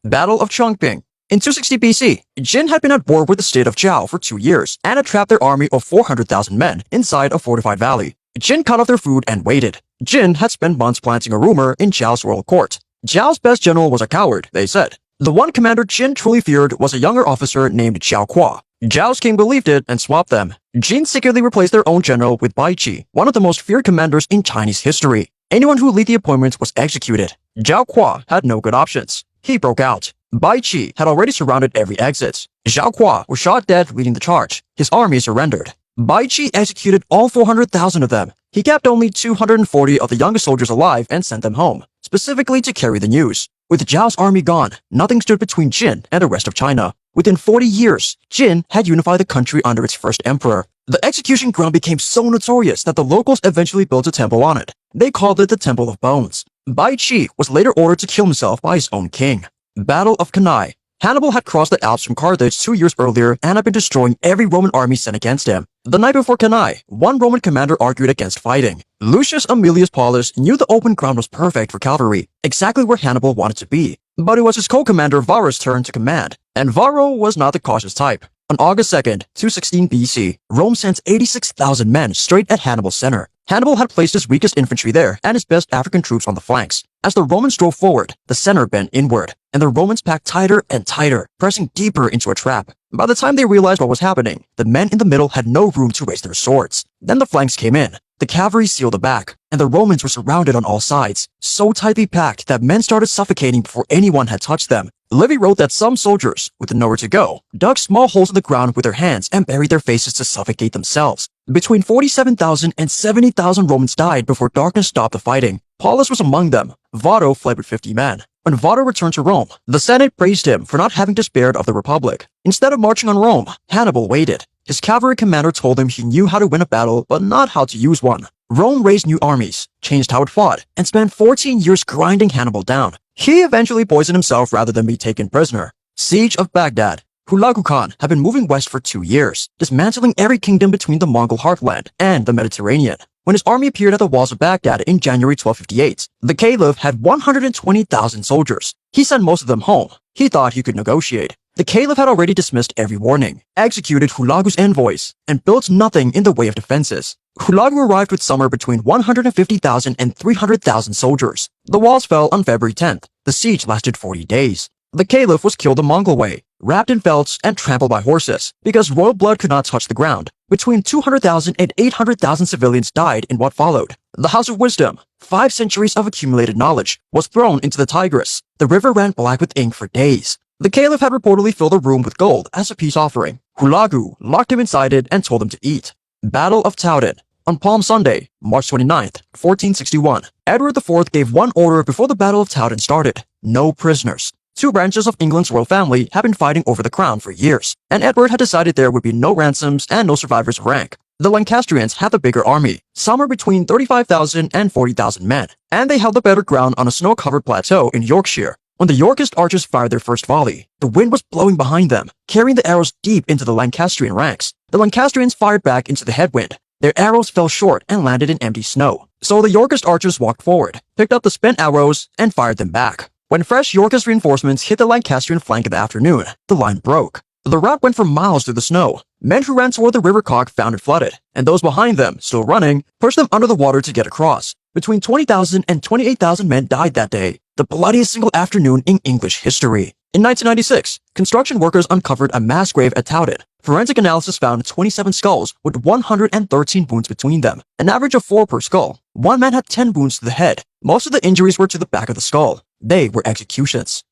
Battle of Chongping. In 260 BC, Jin had been at war with the state of Zhao for 2 years and had trapped their army of 400,000 men inside a fortified valley. Jin cut off their food and waited. Jin had spent months planting a rumor in Zhao's royal court. Zhao's best general was a coward, they said. The one commander Jin truly feared was a younger officer named Zhao Qua. Zhao's king believed it and swapped them. Jin secretly replaced their own general with Bai Qi, one of the most feared commanders in Chinese history. Anyone who lead the appointment was executed. Zhao Qua had no good options. He broke out. Bai Qi had already surrounded every exit. Zhao Qua was shot dead leading the charge. His army surrendered. Bai Qi executed all 400,000 of them. He kept only 240 of the youngest soldiers alive and sent them home, specifically to carry the news. With Zhao's army gone, nothing stood between Jin and the rest of China. Within 40 years, Jin had unified the country under its first emperor. The execution ground became so notorious that the locals eventually built a temple on it. They called it the Temple of Bones. Bai Qi was later ordered to kill himself by his own king. Battle of Cannae. Hannibal had crossed the Alps from Carthage 2 years earlier and had been destroying every Roman army sent against him. The night before Cannae, one Roman commander argued against fighting. Lucius Aemilius Paulus knew the open ground was perfect for cavalry, exactly where Hannibal wanted to be. But it was his co-commander Varro's turn to command, and Varro was not the cautious type. On August 2nd, 216 BC, Rome sent 86,000 men straight at Hannibal's center. Hannibal had placed his weakest infantry there and his best African troops on the flanks. As the Romans drove forward, the center bent inward, and the Romans packed tighter and tighter, pressing deeper into a trap. By the time they realized what was happening, the men in the middle had no room to raise their swords. Then the flanks came in. The cavalry sealed the back, and the Romans were surrounded on all sides, so tightly packed that men started suffocating before anyone had touched them. Livy wrote that some soldiers, with nowhere to go, dug small holes in the ground with their hands and buried their faces to suffocate themselves. Between 47,000 and 70,000 Romans died before darkness stopped the fighting. Paulus was among them. Varro fled with 50 men. When Varro returned to Rome, the Senate praised him for not having despaired of the Republic. Instead of marching on Rome, Hannibal waited. His cavalry commander told him he knew how to win a battle, but not how to use one. Rome raised new armies, changed how it fought, and spent 14 years grinding Hannibal down. He eventually poisoned himself rather than be taken prisoner. Siege of Baghdad. Hulagu Khan had been moving west for 2 years, dismantling every kingdom between the Mongol heartland and the Mediterranean. When his army appeared at the walls of Baghdad in January 1258, the Caliph had 120,000 soldiers. He sent most of them home. He thought he could negotiate. The Caliph had already dismissed every warning, executed Hulagu's envoys, and built nothing in the way of defenses. Hulagu arrived with somewhere between 150,000 and 300,000 soldiers. The walls fell on February 10th. The siege lasted 40 days. The Caliph was killed the Mongol way, wrapped in felts and trampled by horses, because royal blood could not touch the ground. Between 200,000 and 800,000 civilians died in what followed. The House of Wisdom, 5 centuries of accumulated knowledge, was thrown into the Tigris. The river ran black with ink for days. The Caliph had reportedly filled a room with gold as a peace offering. Hulagu locked him inside it and told him to eat. Battle of Towton. On Palm Sunday, March 29th, 1461, Edward IV gave one order before the Battle of Towton started: no prisoners. 2 branches of England's royal family had been fighting over the crown for years, and Edward had decided there would be no ransoms and no survivors of rank. The Lancastrians had the bigger army, somewhere between 35,000 and 40,000 men, and they held the better ground on a snow-covered plateau in Yorkshire. When the Yorkist archers fired their first volley, the wind was blowing behind them, carrying the arrows deep into the Lancastrian ranks. The Lancastrians fired back into the headwind. Their arrows fell short and landed in empty snow. So the Yorkist archers walked forward, picked up the spent arrows, and fired them back. When fresh Yorkist reinforcements hit the Lancastrian flank in the afternoon, the line broke. The route went for miles through the snow. Men who ran toward the River Cog found it flooded, and those behind them, still running, pushed them under the water to get across. Between 20,000 and 28,000 men died that day, the bloodiest single afternoon in English history. In 1996, construction workers uncovered a mass grave at Towton. Forensic analysis found 27 skulls with 113 wounds between them, an average of 4 per skull. One man had 10 wounds to the head. Most of the injuries were to the back of the skull. They were executions.